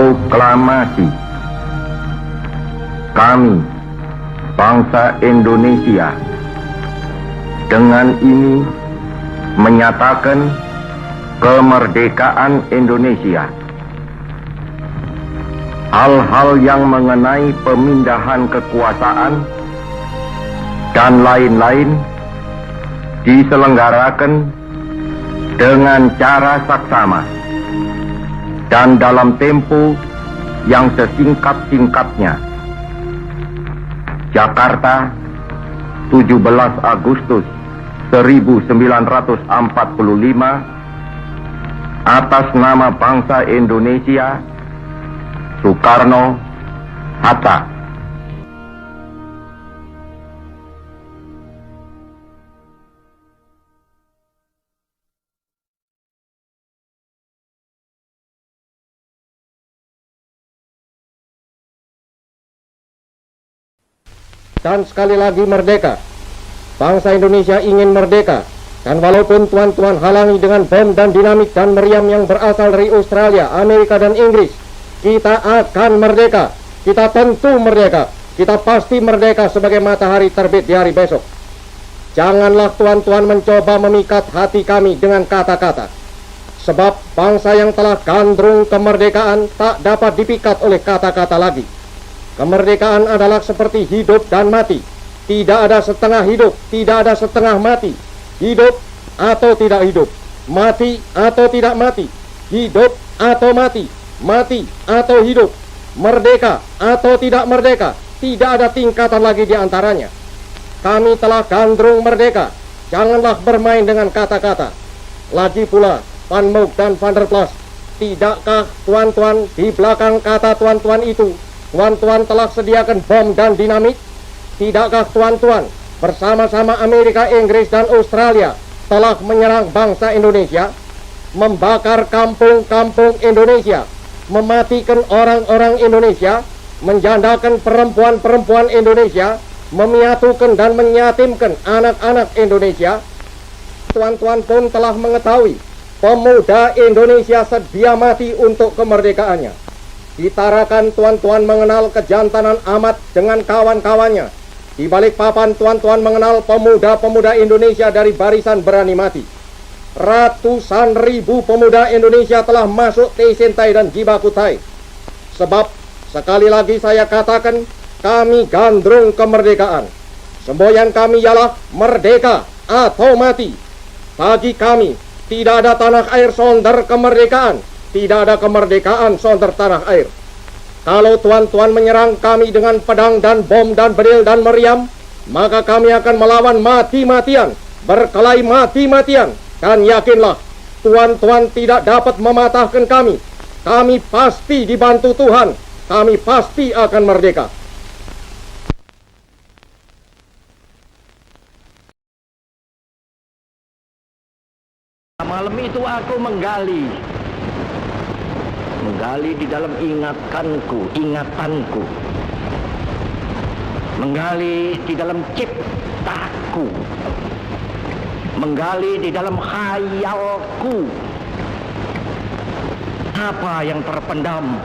Proklamasi. Kami, bangsa Indonesia, dengan ini menyatakan kemerdekaan Indonesia. Hal-hal yang mengenai pemindahan kekuasaan dan lain-lain diselenggarakan dengan cara saksama dan dalam tempo yang sesingkat-singkatnya. Jakarta, 17 Agustus 1945, atas nama bangsa Indonesia, Soekarno Hatta. Dan sekali lagi merdeka. Bangsa Indonesia ingin merdeka. Dan walaupun tuan-tuan halangi dengan bom dan dinamit dan meriam yang berasal dari Australia, Amerika dan Inggris, kita akan merdeka. Kita tentu merdeka. Kita pasti merdeka sebagai matahari terbit di hari besok. Janganlah tuan-tuan mencoba memikat hati kami dengan kata-kata. Sebab bangsa yang telah gandrung kemerdekaan tak dapat dipikat oleh kata-kata lagi. Kemerdekaan adalah seperti hidup dan mati. Tidak ada setengah hidup, tidak ada setengah mati. Hidup atau tidak hidup, mati atau tidak mati, hidup atau mati, mati atau hidup, merdeka atau tidak merdeka, tidak ada tingkatan lagi di antaranya. Kami telah gandrung merdeka. Janganlah bermain dengan kata-kata. Lagi pula, Van Mook dan Van der Plas, tidakkah tuan-tuan di belakang kata tuan-tuan itu, tuan-tuan telah sediakan bom dan dinamit? Tidakkah tuan-tuan bersama-sama Amerika, Inggris, dan Australia telah menyerang bangsa Indonesia, membakar kampung-kampung Indonesia, mematikan orang-orang Indonesia, menjandakan perempuan-perempuan Indonesia, memiatukan dan menyatimkan anak-anak Indonesia? Tuan-tuan pun telah mengetahui pemuda Indonesia sedia mati untuk kemerdekaannya. Ditarakan tuan-tuan mengenal kejantanan Ahmad dengan kawan-kawannya. Di balik papan tuan-tuan mengenal pemuda-pemuda Indonesia dari barisan berani mati. Ratusan ribu pemuda Indonesia telah masuk Teisintai dan Jibakutai. Sebab, sekali lagi saya katakan, kami gandrung kemerdekaan. Semboyan kami ialah merdeka atau mati. Bagi kami, tidak ada tanah air sonder kemerdekaan. Tidak ada kemerdekaan sonder tanah air. Kalau tuan-tuan menyerang kami dengan pedang dan bom dan bedil dan meriam, maka kami akan melawan mati-matian, berkelahi mati-matian. Dan yakinlah, tuan-tuan tidak dapat mematahkan kami. Kami pasti dibantu Tuhan. Kami pasti akan merdeka. Malam itu aku menggali di dalam ingatanku, menggali di dalam ciptaku, menggali di dalam khayalku, apa yang terpendam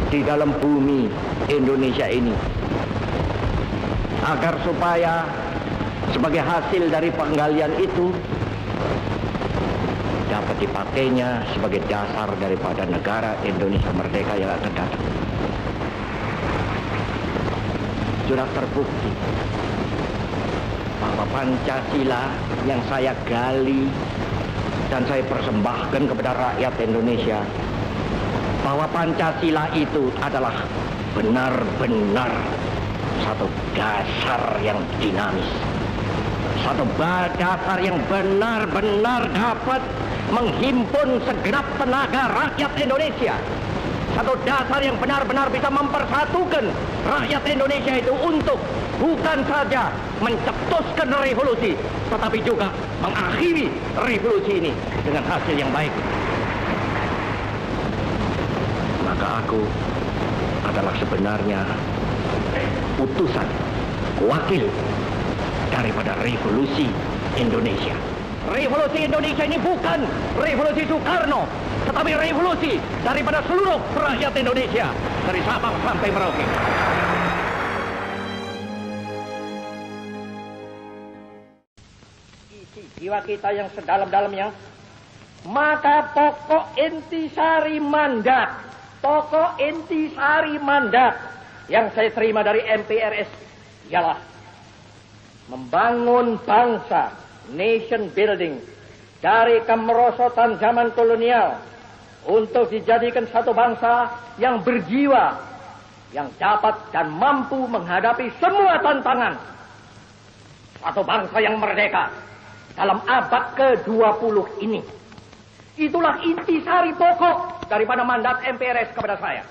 di dalam bumi Indonesia ini, agar supaya sebagai hasil dari penggalian itu dapat dipakainya sebagai dasar daripada negara Indonesia merdeka yang akan datang. Sudah terbukti bahwa Pancasila yang saya gali dan saya persembahkan kepada rakyat Indonesia, bahwa Pancasila itu adalah benar-benar satu dasar yang dinamis, satu dasar yang benar-benar dapat menghimpun segenap tenaga rakyat Indonesia. Satu dasar yang benar-benar bisa mempersatukan rakyat Indonesia itu untuk bukan saja mencetuskan revolusi, tetapi juga mengakhiri revolusi ini dengan hasil yang baik. Maka aku adalah sebenarnya utusan, wakil daripada revolusi Indonesia. Revolusi Indonesia ini bukan revolusi Soekarno, tetapi revolusi daripada seluruh rakyat Indonesia, dari Sabang sampai Merauke. Isi jiwa kita yang sedalam-dalamnya, maka pokok intisari mandat yang saya terima dari MPRS ialah membangun bangsa, nation building, dari kemerosotan zaman kolonial untuk dijadikan satu bangsa yang berjiwa, yang dapat dan mampu menghadapi semua tantangan. Satu bangsa yang merdeka dalam abad ke-20 ini. Itulah intisari pokok daripada mandat MPRS kepada saya.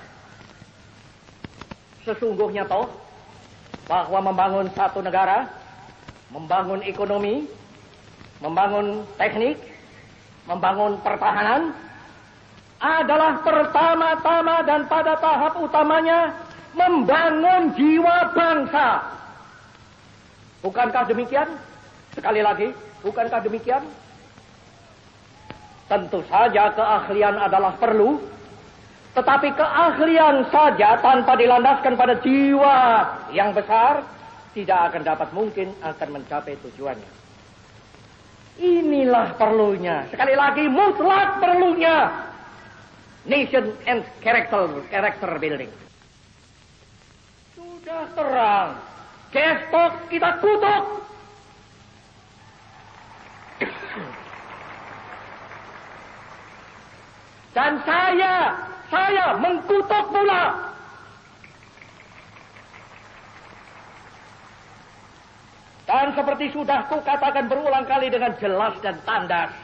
Sesungguhnya toh, bahwa membangun satu negara, membangun ekonomi, membangun teknik, membangun pertahanan, adalah pertama-tama dan pada tahap utamanya membangun jiwa bangsa. Bukankah demikian? Sekali lagi, bukankah demikian? Tentu saja keahlian adalah perlu, tetapi keahlian saja tanpa dilandaskan pada jiwa yang besar tidak akan dapat mungkin akan mencapai tujuannya. Inilah perlunya, sekali lagi mutlak perlunya nation and character building. Sudah terang, gestok kita kutuk. Dan saya mengkutuk pula. Dan seperti sudah kukatakan berulang kali dengan jelas dan tandas,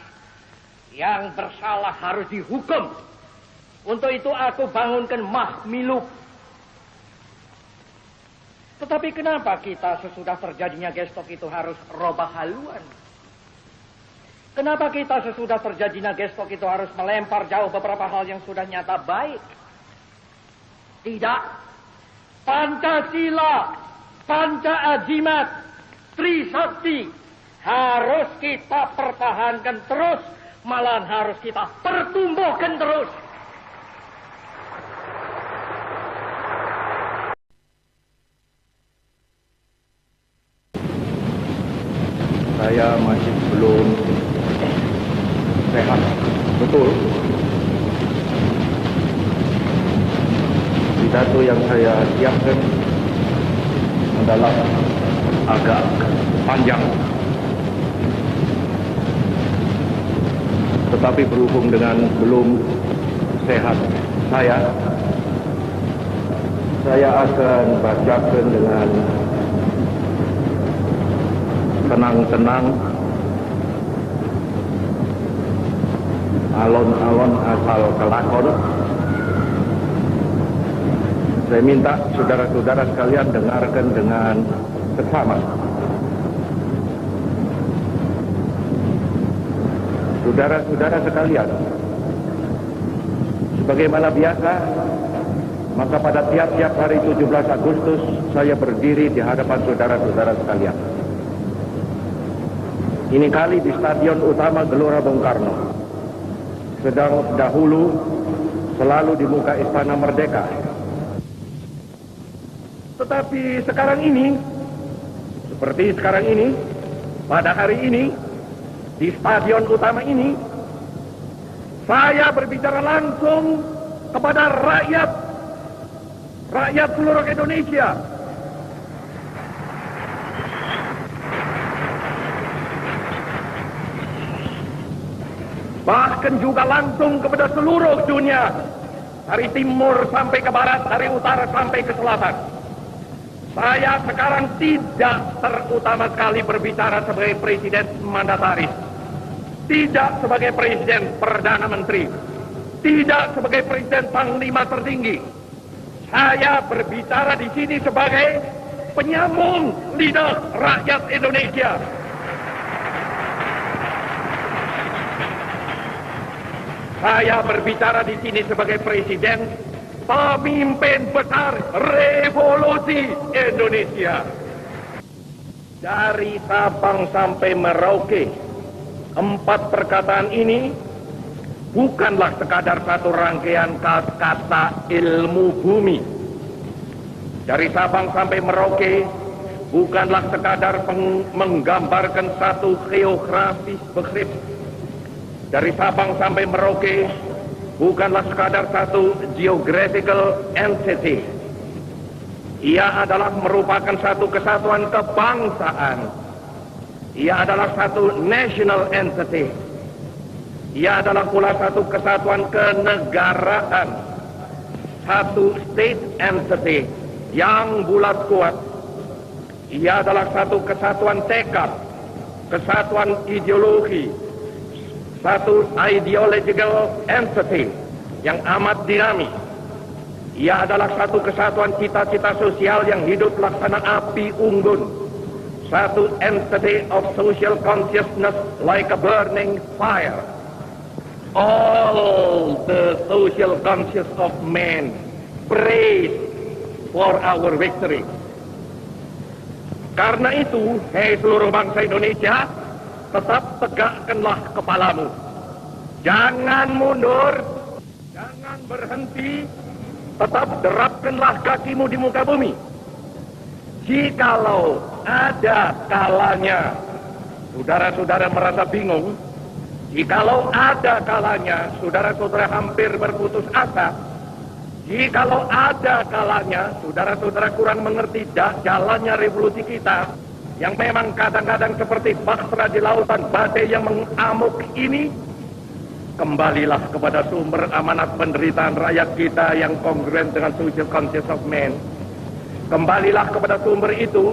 yang bersalah harus dihukum. Untuk itu aku bangunkan Mahmiluk. Tetapi kenapa kita sesudah terjadinya gestok itu harus robah haluan? Kenapa kita sesudah terjadinya gestok itu harus melempar jauh beberapa hal yang sudah nyata baik? Tidak. Pancasila, Panca-Azimat, Trisakti harus kita pertahankan terus, malahan harus kita pertumbuhkan terus. Saya masih belum sehat betul. Pidato yang saya siapkan adalah agak panjang, tetapi berhubung dengan belum sehat saya akan bacakan dengan tenang-tenang, alon-alon asal kelakon. Saya minta saudara-saudara sekalian dengarkan dengan seksama. Saudara-saudara sekalian, sebagaimana biasa, maka pada tiap-tiap hari 17 Agustus saya berdiri di hadapan saudara-saudara sekalian. Ini kali di Stadion Utama Gelora Bung Karno. Sedang dahulu selalu di muka Istana Merdeka. Tetapi sekarang ini, seperti sekarang ini, pada hari ini, di Stadion Utama ini, saya berbicara langsung kepada rakyat seluruh Indonesia. Bahkan juga langsung kepada seluruh dunia, dari timur sampai ke barat, dari utara sampai ke selatan. Saya sekarang tidak terutama sekali berbicara sebagai presiden mandataris, tidak sebagai presiden perdana menteri, tidak sebagai presiden panglima tertinggi. Saya berbicara di sini sebagai penyambung lidah rakyat Indonesia. Saya berbicara di sini sebagai presiden, pemimpin besar revolusi Indonesia. Dari Sabang sampai Merauke, Empat perkataan ini bukanlah sekadar satu rangkaian kata ilmu bumi. Dari Sabang sampai Merauke bukanlah sekadar menggambarkan satu geografis begrip. Dari Sabang sampai Merauke bukanlah sekadar satu geographical entity. Ia adalah merupakan satu kesatuan kebangsaan. Ia adalah satu national entity. Ia adalah pula satu kesatuan kenegaraan, satu state entity yang bulat kuat. Ia adalah satu kesatuan tekad, kesatuan ideologi, satu ideological entity yang amat dinamis. Ia adalah satu kesatuan cita-cita sosial yang hidup laksana api unggun. Satu entity of social consciousness like a burning fire. All the social conscious of man praise for our victory. Karena itu, hei seluruh bangsa Indonesia, tetap tegakkanlah kepalamu. Jangan mundur, jangan berhenti, tetap derapkanlah kakimu di muka bumi. Jikalau ada kalanya saudara-saudara merasa bingung, jikalau ada kalanya saudara-saudara hampir berputus asa, jikalau ada kalanya saudara-saudara kurang mengerti jalannya revolusi kita, yang memang kadang-kadang seperti bahtera di lautan badai yang mengamuk ini, kembalilah kepada sumber amanat penderitaan rakyat kita yang kongruen dengan social conscious of man. Kembalilah kepada sumber itu,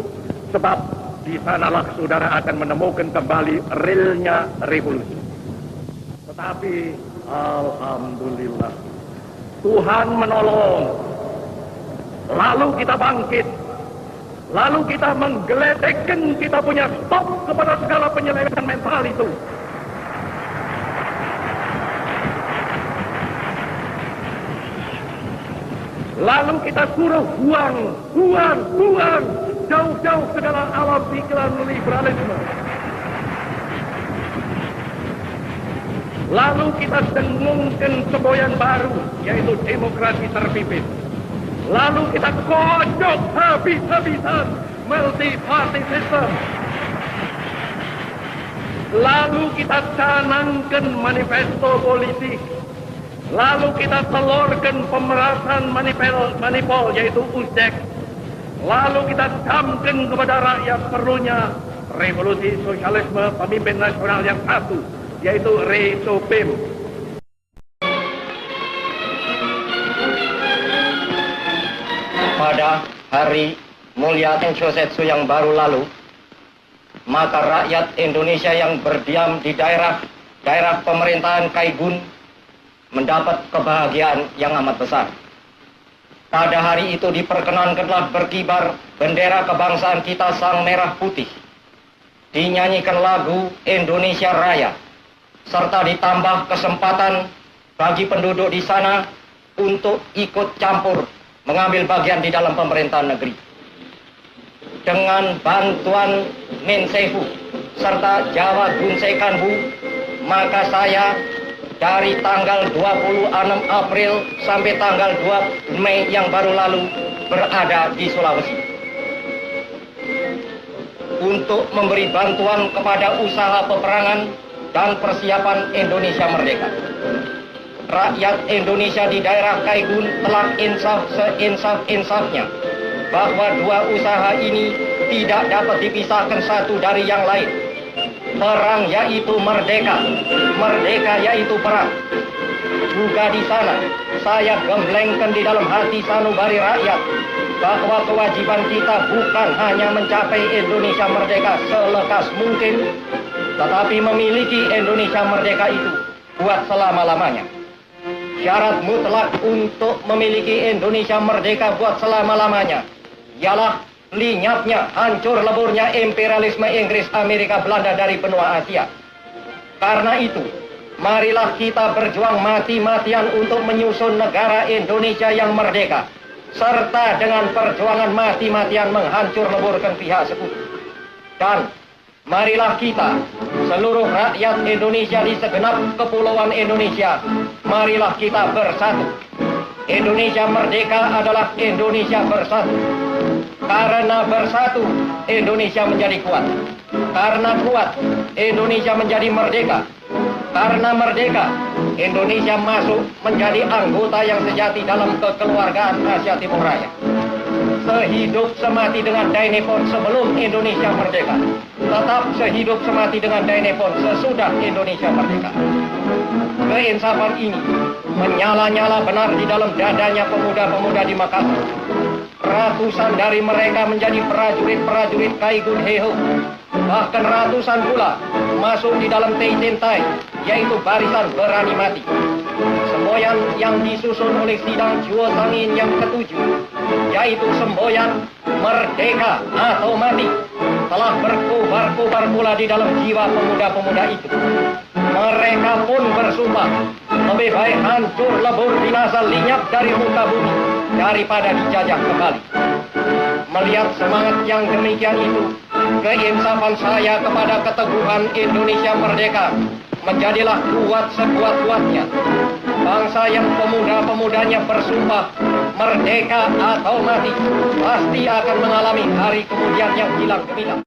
sebab di sanalah saudara akan menemukan kembali realnya revolusi. Tetapi alhamdulillah, Tuhan menolong. Lalu kita bangkit. Lalu kita menggeletekkan kita punya stop kepada segala penyelewengan mental itu. Lalu kita suruh buang jauh-jauh segala alam pikiran liberalisme. Lalu kita dengungkan semboyan baru, yaitu demokrasi terpimpin. Lalu kita kocok habis-habisan multi-party system. Lalu kita canangkan manifesto politik. Lalu kita telurkan pemerasan manipul, yaitu USDEK. Lalu kita camkan kepada rakyat perlunya revolusi sosialisme pemimpin nasional yang satu, yaitu Resopim. Pada hari mulia Tensosetsu yang baru lalu, maka rakyat Indonesia yang berdiam di daerah pemerintahan Kaigun mendapat kebahagiaan yang amat besar. Pada hari itu diperkenankanlah berkibar bendera kebangsaan kita sang merah putih. Dinyanyikan lagu Indonesia Raya, serta ditambah kesempatan bagi penduduk di sana untuk ikut campur mengambil bagian di dalam pemerintahan negeri. Dengan bantuan Mensehu serta Jawa Gunsekanbu, maka saya dari tanggal 26 April sampai tanggal 2 Mei yang baru lalu berada di Sulawesi untuk memberi bantuan kepada usaha peperangan dan persiapan Indonesia merdeka. Rakyat Indonesia di daerah Kaigun telah insaf seinsaf-insafnya bahwa dua usaha ini tidak dapat dipisahkan satu dari yang lain. Perang yaitu merdeka, merdeka yaitu perang. Juga di sana, saya gemblengkan di dalam hati sanubari rakyat bahwa kewajiban kita bukan hanya mencapai Indonesia merdeka selekas mungkin, tetapi memiliki Indonesia merdeka itu buat selama-lamanya. Syarat mutlak untuk memiliki Indonesia merdeka buat selama-lamanya ialah lenyapnya, hancur leburnya imperialisme Inggris, Amerika, Belanda dari benua Asia. Karena itu, marilah kita berjuang mati-matian untuk menyusun negara Indonesia yang merdeka, serta dengan perjuangan mati-matian menghancur leburkan pihak sekutu. Dan marilah kita seluruh rakyat Indonesia di segenap kepulauan Indonesia, marilah kita bersatu. Indonesia merdeka adalah Indonesia bersatu. Karena bersatu, Indonesia menjadi kuat. Karena kuat, Indonesia menjadi merdeka. Karena merdeka, Indonesia masuk menjadi anggota yang sejati dalam kekeluargaan Asia Timur Raya. Sehidup semati dengan Dainipon sebelum Indonesia merdeka, tetap sehidup semati dengan Dainipon sesudah Indonesia merdeka. Keinsafan ini menyala-nyala benar di dalam dadanya pemuda-pemuda di Makassar. Ratusan dari mereka menjadi prajurit-prajurit Kaigun Heho. Bahkan ratusan pula masuk di dalam Teisentai, yaitu barisan berani mati. Semboyan yang disusun oleh sidang Juo Sangin yang ketujuh, yaitu semboyan merdeka atau mati, telah berkobar-kobar pula di dalam jiwa pemuda-pemuda itu. Mereka pun bersumpah, lebih baik hancur lebur binasa lenyap dari muka bumi daripada dijajah kembali. Melihat semangat yang demikian itu, keinsafan saya kepada keteguhan Indonesia merdeka menjadilah kuat sekuat-kuatnya. Bangsa yang pemuda-pemudanya bersumpah merdeka atau mati pasti akan mengalami hari kemudian yang hilang gemilang.